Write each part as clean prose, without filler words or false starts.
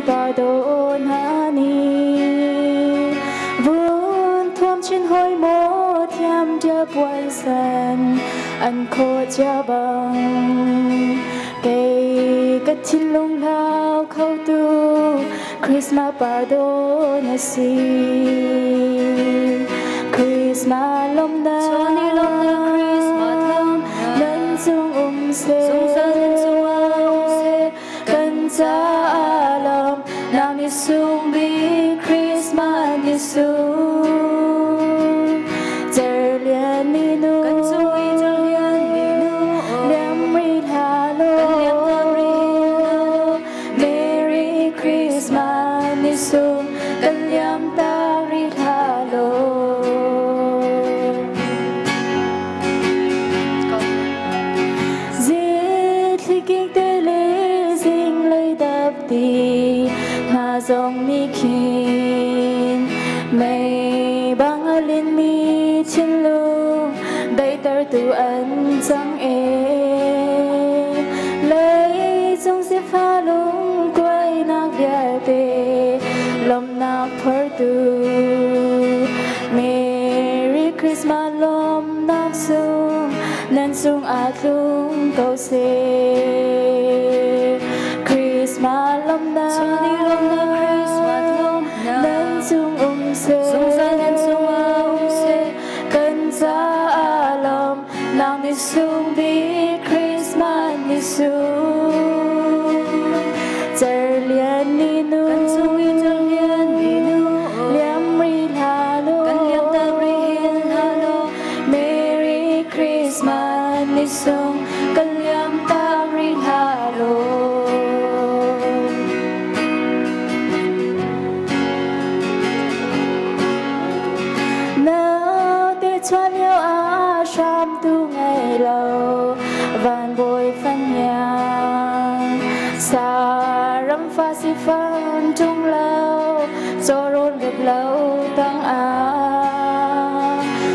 bà đồn hà ni vốn thom trên hôi mô thiam cha buồn sân anh khô cha bằng cây cất chín lung lao khâu tu Christmas bà đồn hà si Christmas lom na Christmas lom nan sung se kan sa alam nang isung bi Christmas isung giờ liền ni nu kan sung i giờ liền ni nu liam ri halo Merry Christmas isung kan liam ta ri halo nga dòng mi khin mày bang alin mi chin lu đầy tar tu an chang e lấy trong xếp pha lung quay nạc bia te lom nạc phar tu Merry Christmas lom nạc sung nan sung at lung câu se Christmas lom na Christmas lom na nan sung se nan sung se kan sa alam nang ni sung bi Christmas ni sung giờ liền ni nu kan sung i giờ liền ni nu liam ri halo kan liam ta ri halo Merry Christmas ni sung kan liam ta ri halo cho liêu á sham tu ngày lâu van bồi phân nhang xa râm pha si phân trung lâu cho rôn gặp lâu tăng á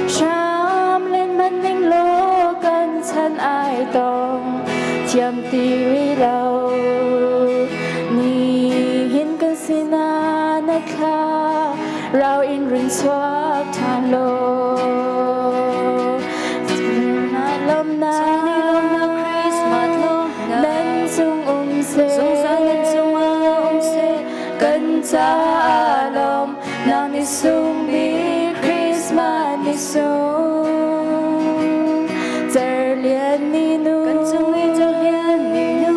sham lên mân ninh lô cân chân ai tông chiêm tì lâu ni hin cân xin á nát kha rao in rừng xoác than lô lom na Christmas lom na nan sung se kan sa alam nang ni sung bi Christmas ni sung giờ liền ni nu kan sung i giờ liền ni nu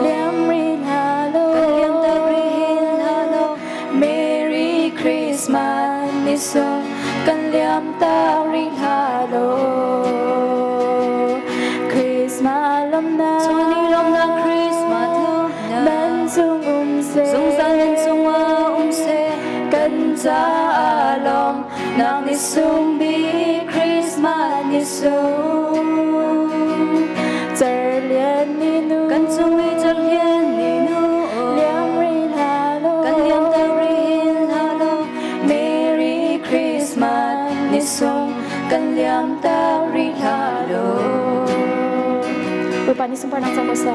liam ri halo kan liam ta ri halo Merry Christmas ni sung kan liam ta ri halo Christmas lom na Christmas lom na nan sung se kan sa alam nang ni sung bi Christmas ni sung giờ liền ni nu kan sung i giờ liền ni nu liam ri halo kan liam ta ri halo Merry Christmas ni sung kan liam ta ri halo Pani sumpa ng sa